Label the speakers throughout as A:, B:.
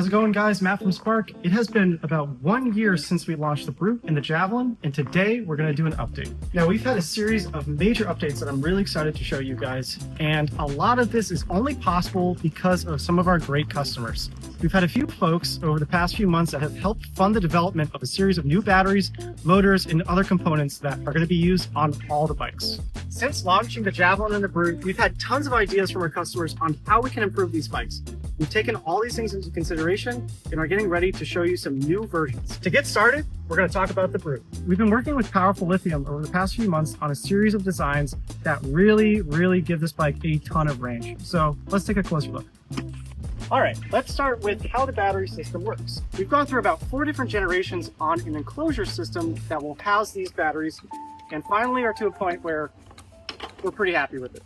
A: How's it going, guys? Matt from Spark. It has been about 1 year since we launched the Brute and the Javelin, and today we're going to do an update. Now, we've had a series of major updates that I'm really excited to show you guys, and a lot of this is only possible because of some of our great customers. We've had a few folks over the past few months that have helped fund the development of a series of new batteries, motors, and other components that are going to be used on all the bikes. Since launching the Javelin and the Brute, we've had tons of ideas from our customers on how we can improve these bikes. We've taken all these things into consideration and are getting ready to show you some new versions. To get started, we're going to talk about the Brute. We've been working with Powerful Lithium over the past few months on a series of designs that really give this bike a ton of range. So let's take a closer look. All right, let's start with how the battery system works. We've gone through about 4 different generations on an enclosure system that will house these batteries, and finally are to a point where we're pretty happy with it.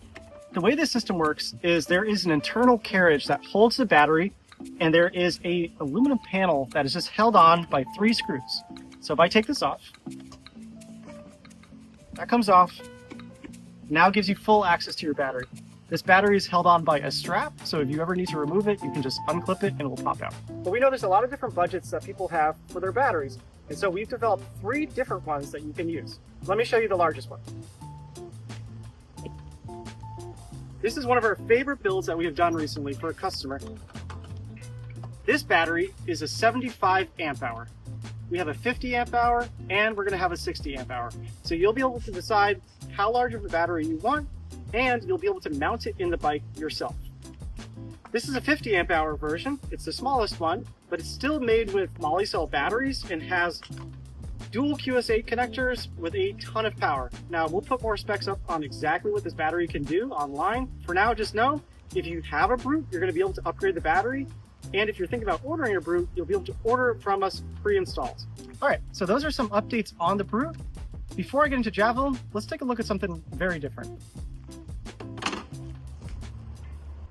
A: The way this system works is there is an internal carriage that holds the battery, and there is a aluminum panel that is just held on by 3 screws. So if I take this off, that comes off, now gives you full access to your battery. This battery is held on by a strap, so if you ever need to remove it, you can just unclip it and it will pop out. But we know there's a lot of different budgets that people have for their batteries, and so we've developed 3 different ones that you can use. Let me show you the largest one. This is one of our favorite builds that we have done recently for a customer. This battery is a 75 amp hour. We have a 50 amp hour, and we're going to have a 60 amp hour. So you'll be able to decide how large of a battery you want, and you'll be able to mount it in the bike yourself. This is a 50 amp hour version. It's the smallest one, but it's still made with moly cell batteries and has dual QS8 connectors with a ton of power. Now, we'll put more specs up on exactly what this battery can do online. For now, just know, if you have a Brute, you're going to be able to upgrade the battery. And if you're thinking about ordering a Brute, you'll be able to order it from us pre-installed. All right, so those are some updates on the Brute. Before I get into Javelin, let's take a look at something very different.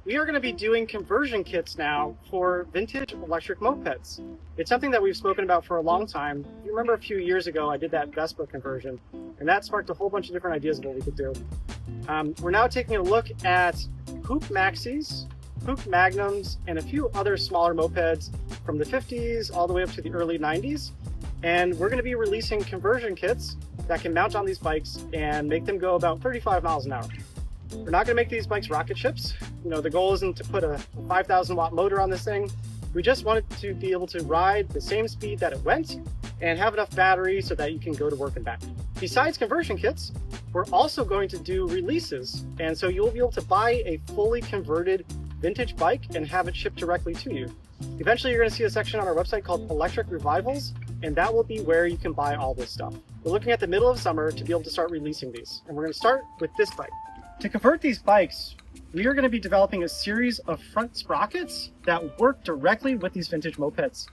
A: We are going to be doing conversion kits now for vintage electric mopeds. It's something that we've spoken about for a long time. You remember a few years ago, I did that Vespa conversion, and that sparked a whole bunch of different ideas of what we could do. We're now taking a look at Hoop Maxis, Hoop Magnums, and a few other smaller mopeds from the 50s all the way up to the early 90s. And we're going to be releasing conversion kits that can mount on these bikes and make them go about 35 miles an hour. We're not going to make these bikes rocket ships. You know, the goal isn't to put a 5,000 watt motor on this thing. We just want it to be able to ride the same speed that it went and have enough battery so that you can go to work and back. Besides conversion kits, we're also going to do releases. And so you'll be able to buy a fully converted vintage bike and have it shipped directly to you. Eventually, you're going to see a section on our website called Electric Revivals, and that will be where you can buy all this stuff. We're looking at the middle of summer to be able to start releasing these. And we're going to start with this bike. To convert these bikes, we are going to be developing a series of front sprockets that work directly with these vintage mopeds.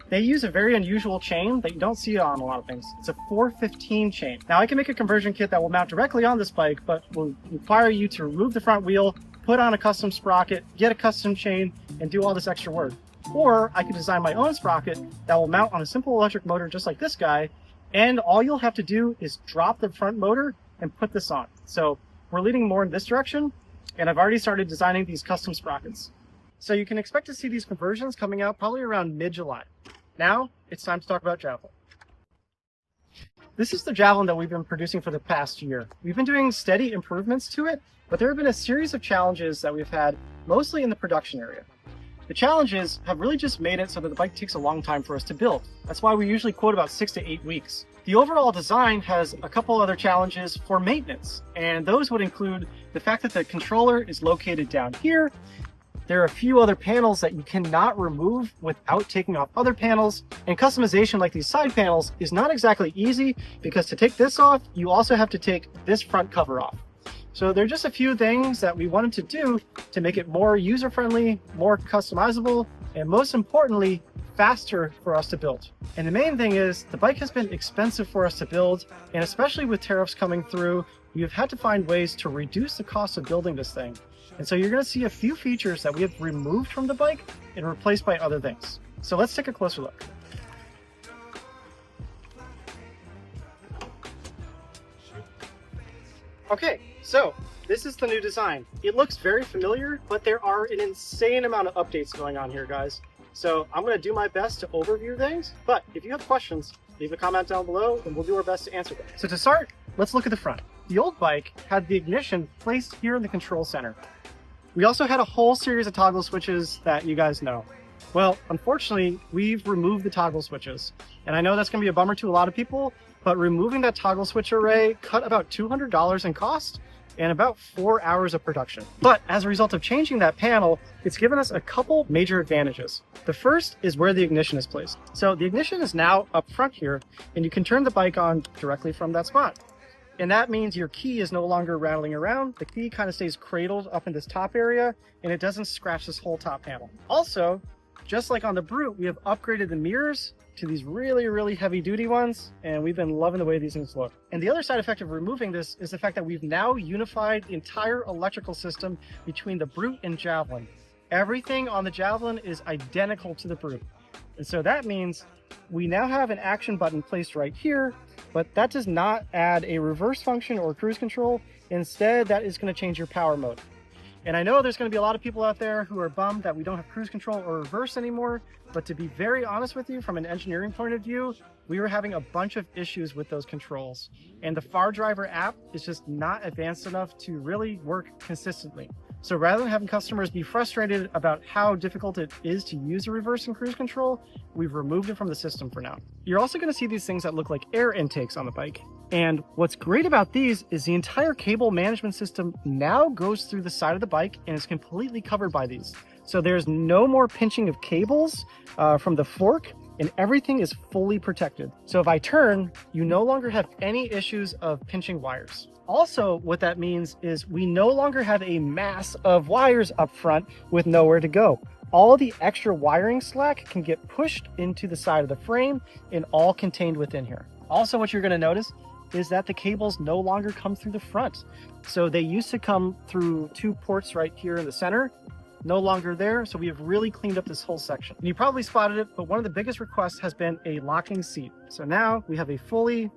A: They use a very unusual chain that you don't see on a lot of things. It's a 415 chain. Now, I can make a conversion kit that will mount directly on this bike, but will require you to remove the front wheel, put on a custom sprocket, get a custom chain, and do all this extra work. Or I could design my own sprocket that will mount on a simple electric motor just like this guy, and all you'll have to do is drop the front motor and put this on. So we're leaning more in this direction, and I've already started designing these custom sprockets. So you can expect to see these conversions coming out probably around mid-July. Now, it's time to talk about Javelin. This is the Javelin that we've been producing for the past year. We've been doing steady improvements to it, but there have been a series of challenges that we've had, mostly in the production area. The challenges have really just made it so that the bike takes a long time for us to build. That's why we usually quote about 6 to 8 weeks. The overall design has a couple other challenges for maintenance, and those would include the fact that the controller is located down here. There are a few other panels that you cannot remove without taking off other panels, and customization like these side panels is not exactly easy because to take this off, you also have to take this front cover off. So there are just a few things that we wanted to do to make it more user-friendly, more customizable, and most importantly, faster for us to build. And the main thing is the bike has been expensive for us to build, and especially with tariffs coming through, we've had to find ways to reduce the cost of building this thing. And so you're going to see a few features that we have removed from the bike and replaced by other things. So let's take a closer look. Okay, so this is the new design. It looks very familiar, but there are an insane amount of updates going on here, guys. So I'm going to do my best to overview things, but if you have questions, leave a comment down below and we'll do our best to answer them. So to start, let's look at the front. The old bike had the ignition placed here in the control center. We also had a whole series of toggle switches that you guys know. Well, unfortunately, we've removed the toggle switches. And I know that's going to be a bummer to a lot of people, but removing that toggle switch array cut about $200 in cost and about 4 hours of production. But as a result of changing that panel, it's given us a couple major advantages. The first is where the ignition is placed. So the ignition is now up front here, and you can turn the bike on directly from that spot. And that means your key is no longer rattling around. The key kind of stays cradled up in this top area, and it doesn't scratch this whole top panel. Also, just like on the Brute, we have upgraded the mirrors to these really heavy duty ones, and we've been loving the way these things look. And the other side effect of removing this is the fact that we've now unified the entire electrical system between the Brute and Javelin. Everything on the Javelin is identical to the Brute. And so that means we now have an action button placed right here, but that does not add a reverse function or cruise control. Instead, that is going to change your power mode. And I know there's going to be a lot of people out there who are bummed that we don't have cruise control or reverse anymore, but to be very honest with you, from an engineering point of view, we were having a bunch of issues with those controls. And the Far Driver app is just not advanced enough to really work consistently. So rather than having customers be frustrated about how difficult it is to use a reverse and cruise control, we've removed it from the system for now. You're also going to see these things that look like air intakes on the bike. And what's great about these is the entire cable management system now goes through the side of the bike and is completely covered by these. So there's no more pinching of cables from the fork, and everything is fully protected. So if I turn, you no longer have any issues of pinching wires. Also, what that means is we no longer have a mass of wires up front with nowhere to go. All the extra wiring slack can get pushed into the side of the frame and all contained within here. Also, what you're going to notice is that the cables no longer come through the front. So they used to come through 2 ports right here in the center, no longer there. So we have really cleaned up this whole section. And you probably spotted it, but one of the biggest requests has been a locking seat. So now we have a fully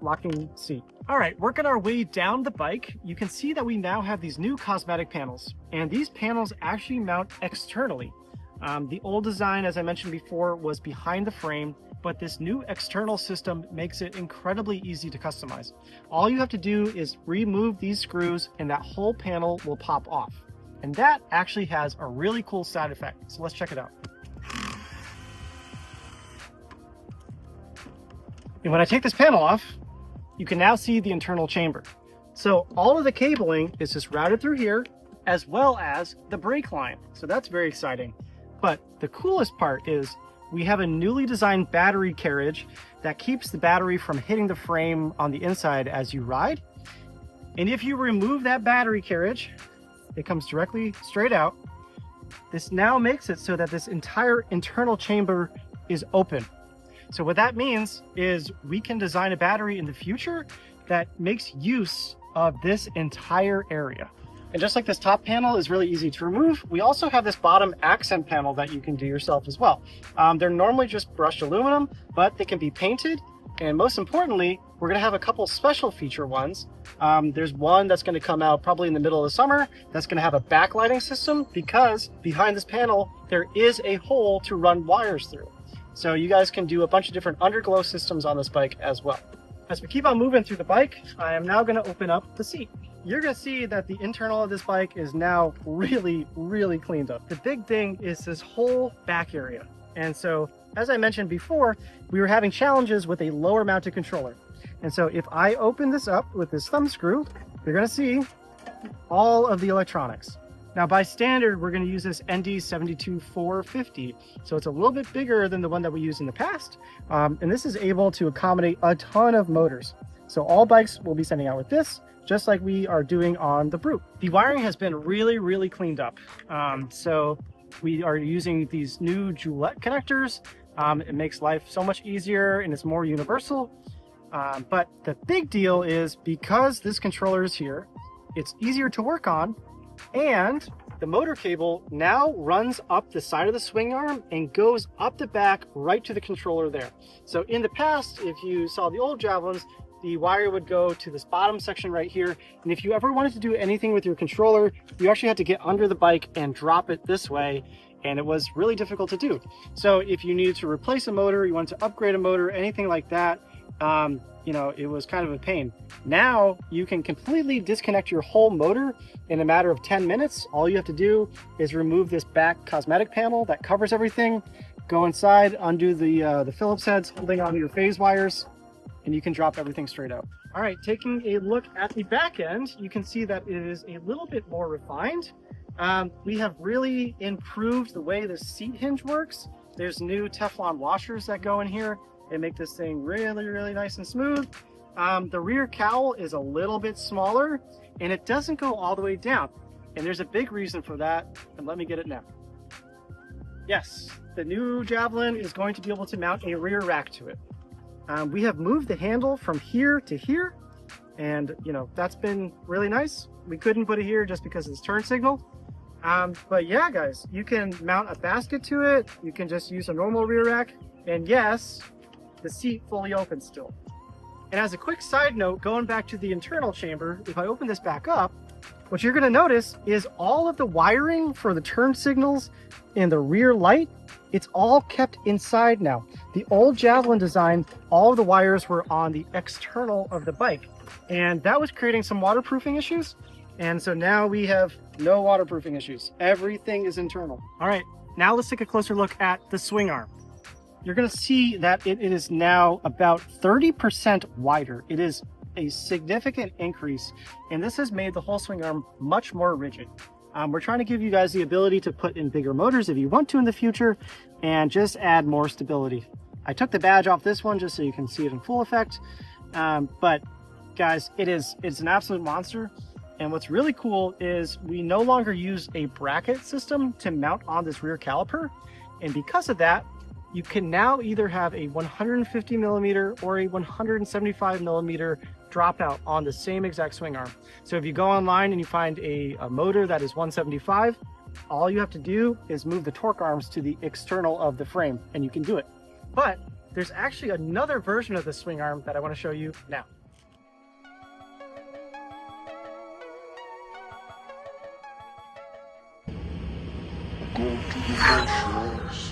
A: locking seat. All right, working our way down the bike, you can see that we now have these new cosmetic panels, and these panels actually mount externally. The old design, as I mentioned before, was behind the frame, but this new external system makes it incredibly easy to customize. All you have to do is remove these screws and that whole panel will pop off. And that actually has a really cool side effect. So let's check it out. And when I take this panel off, you can now see the internal chamber. So all of the cabling is just routed through here, as well as the brake line. So that's very exciting. But the coolest part is we have a newly designed battery carriage that keeps the battery from hitting the frame on the inside as you ride. And if you remove that battery carriage, it comes directly straight out. This now makes it so that this entire internal chamber is open. So what that means is we can design a battery in the future that makes use of this entire area. And just like this top panel is really easy to remove, we also have this bottom accent panel that you can do yourself as well. They're normally just brushed aluminum, but they can be painted. And most importantly, we're going to have a couple special feature ones. There's one that's going to come out probably in the middle of the summer that's going to have a backlighting system, because behind this panel, there is a hole to run wires through. So you guys can do a bunch of different underglow systems on this bike as well. As we keep on moving through the bike, I am now going to open up the seat. You're going to see that the internal of this bike is now really cleaned up. The big thing is this whole back area. And so, as I mentioned before, we were having challenges with a lower mounted controller. And so if I open this up with this thumb screw, you're going to see all of the electronics. Now by standard, we're going to use this ND72450. So it's a little bit bigger than the one that we used in the past. And this is able to accommodate a ton of motors. So all bikes will be sending out with this, just like we are doing on the Brute. The wiring has been really cleaned up. So we are using these new Joulette connectors. It makes life so much easier and it's more universal. But the big deal is, because this controller is here, it's easier to work on, and the motor cable now runs up the side of the swing arm and goes up the back right to the controller there. So in the past, if you saw the old Javelins, the wire would go to this bottom section right here. And if you ever wanted to do anything with your controller, you actually had to get under the bike and drop it this way. and it was really difficult to do. So if you needed to replace a motor, you wanted to upgrade a motor, anything like that, you know, it was kind of a pain. Now you can completely disconnect your whole motor in a matter of 10 minutes. All you have to do is remove this back cosmetic panel that covers everything, go inside, undo the Phillips heads holding onto your phase wires, and you can drop everything straight out. All right, taking a look at the back end, you can see that it is a little bit more refined. We have really improved the way the seat hinge works. There's new Teflon washers that go in here and make this thing really, really nice and smooth. The rear cowl is a little bit smaller and it doesn't go all the way down. And there's a big reason for that, and let me get it now. Yes, the new Javelin is going to be able to mount a rear rack to it. We have moved the handle from here to here, and you know, that's been really nice. We couldn't put it here just because of this turn signal. But yeah, guys, you can mount a basket to it. You can just use a normal rear rack. And yes, the seat fully opens still. And as a quick side note, going back to the internal chamber, if I open this back up, what you're gonna notice is all of the wiring for the turn signals and the rear light, it's all kept inside now. The old Javelin design, all of the wires were on the external of the bike, and that was creating some waterproofing issues. And so now we have no waterproofing issues. Everything is internal. All right, now let's take a closer look at the swing arm. You're gonna see that it is now about 30% wider. It is a significant increase, and this has made the whole swing arm much more rigid. We're trying to give you guys the ability to put in bigger motors if you want to in the future, and just add more stability. I took the badge off this one just so you can see it in full effect. But guys, it's an absolute monster. And what's really cool is we no longer use a bracket system to mount on this rear caliper. And because of that, you can now either have a 150 millimeter or a 175 millimeter dropout on the same exact swing arm. So if you go online and you find a motor that is 175, all you have to do is move the torque arms to the external of the frame and you can do it. But there's actually another version of the swing arm that I want to show you now.
B: Go to the motions.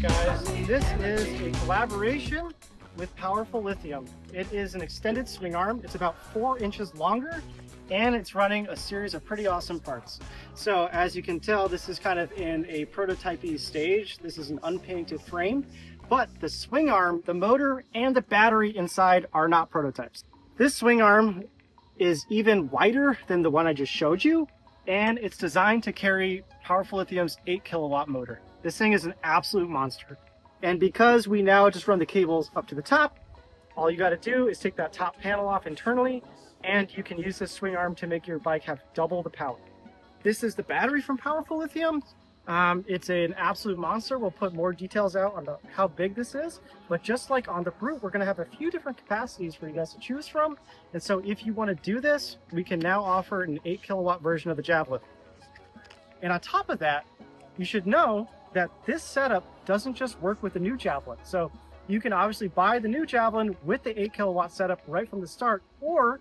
A: Guys, this is a collaboration with Powerful Lithium. It is an extended swing arm. It's about 4 inches longer, and it's running a series of pretty awesome parts. So as you can tell, this is kind of in a prototype-y stage. This is an unpainted frame, but the swing arm, the motor, and the battery inside are not prototypes. This swing arm is even wider than the one I just showed you, and it's designed to carry Powerful Lithium's 8 kilowatt motor. This thing is an absolute monster. And because we now just run the cables up to the top, all you gotta do is take that top panel off internally, and you can use this swing arm to make your bike have double the power. This is the battery from Powerful Lithium. It's an absolute monster. We'll put more details out on how big this is, but just like on the Brute, we're gonna have a few different capacities for you guys to choose from. And so if you wanna do this, we can now offer an 8 kilowatt version of the Javelin. And on top of that, you should know that this setup doesn't just work with the new Javelin. So you can obviously buy the new Javelin with the 8 kilowatt setup right from the start, or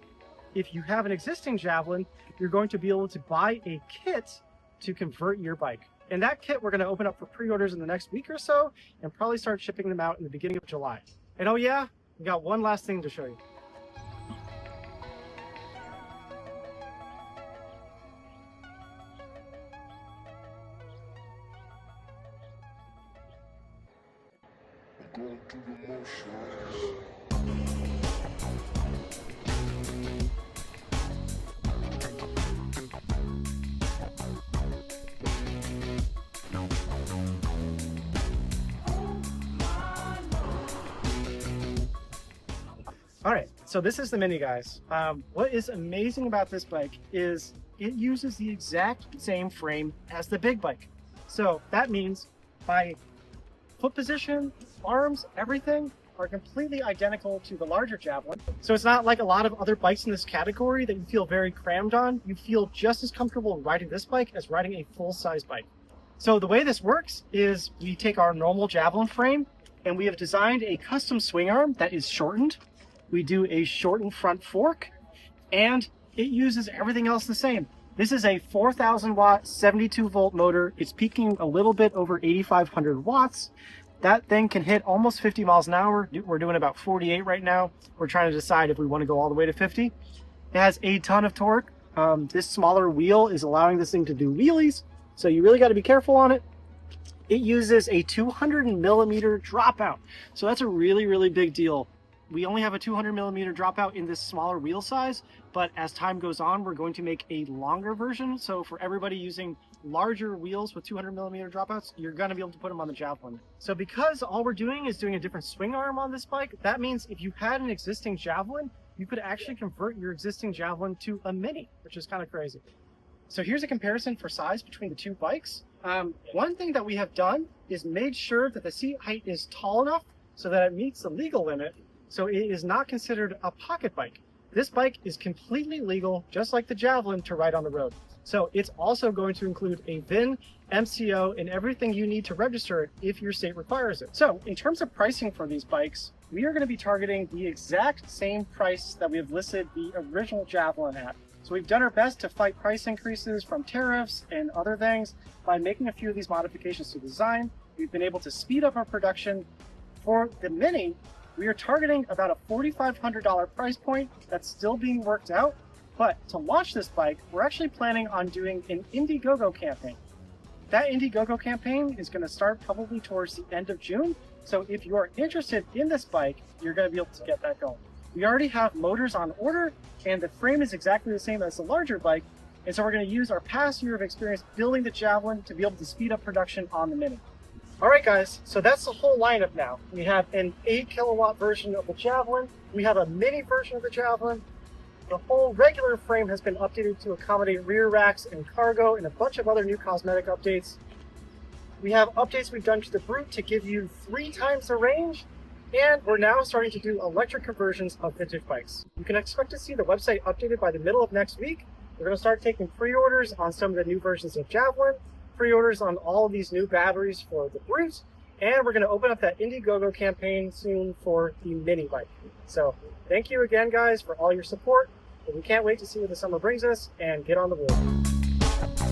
A: if you have an existing Javelin, you're going to be able to buy a kit to convert your bike. And that kit we're going to open up for pre-orders in the next week or so, and probably start shipping them out in the beginning of July. And oh yeah, we got one last thing to show you.
B: Go to the motions.
A: All right, so this is the Mini, guys. What is amazing about this bike is it uses the exact same frame as the big bike. So that means by foot position, arms, everything are completely identical to the larger Javelin. So it's not like a lot of other bikes in this category that you feel very crammed on. You feel just as comfortable riding this bike as riding a full-size bike. So the way this works is we take our normal Javelin frame and we have designed a custom swing arm that is shortened. We do a shortened front fork and it uses everything else the same. This is a 4,000 watt, 72 volt motor. It's peaking a little bit over 8,500 watts. That thing can hit almost 50 miles an hour. We're doing about 48 right now. We're trying to decide if we want to go all the way to 50. It has a ton of torque. This smaller wheel is allowing this thing to do wheelies, so you really got to be careful on it. It uses a 200 millimeter dropout, so that's a really, really big deal. We only have a 200 millimeter dropout in this smaller wheel size, but as time goes on, we're going to make a longer version. So for everybody using larger wheels with 200 millimeter dropouts, you're going to be able to put them on the Javelin. So because all we're doing is doing a different swing arm on this bike, that means if you had an existing Javelin, you could actually convert your existing Javelin to a Mini, which is kind of crazy. So here's a comparison for size between the two bikes. One thing that we have done is made sure that the seat height is tall enough so that it meets the legal limit. So it is not considered a pocket bike. This bike is completely legal, just like the Javelin, to ride on the road. So it's also going to include a VIN, MCO, and everything you need to register it if your state requires it. So in terms of pricing for these bikes, we are going to be targeting the exact same price that we have listed the original Javelin at. So we've done our best to fight price increases from tariffs and other things by making a few of these modifications to the design. We've been able to speed up our production. For the Mini, we are targeting about a $4,500 price point that's still being worked out. But to launch this bike, we're actually planning on doing an Indiegogo campaign. That Indiegogo campaign is going to start probably towards the end of June. So if you're interested in this bike, you're going to be able to get that going. We already have motors on order, and the frame is exactly the same as the larger bike. And so we're going to use our past year of experience building the Javelin to be able to speed up production on the Mini. All right, guys, so that's the whole lineup now. We have an 8 kilowatt version of the Javelin. We have a Mini version of the Javelin. The whole regular frame has been updated to accommodate rear racks and cargo and a bunch of other new cosmetic updates. We have updates we've done to the Brute to give you 3 times the range. And we're now starting to do electric conversions of vintage bikes. You can expect to see the website updated by the middle of next week. We're going to start taking pre-orders on some of the new versions of Javelin, pre-orders on all of these new batteries for the Brute, and we're going to open up that Indiegogo campaign soon for the Mini bike. So thank you again, guys, for all your support. We can't wait to see where the summer brings us and get on the board.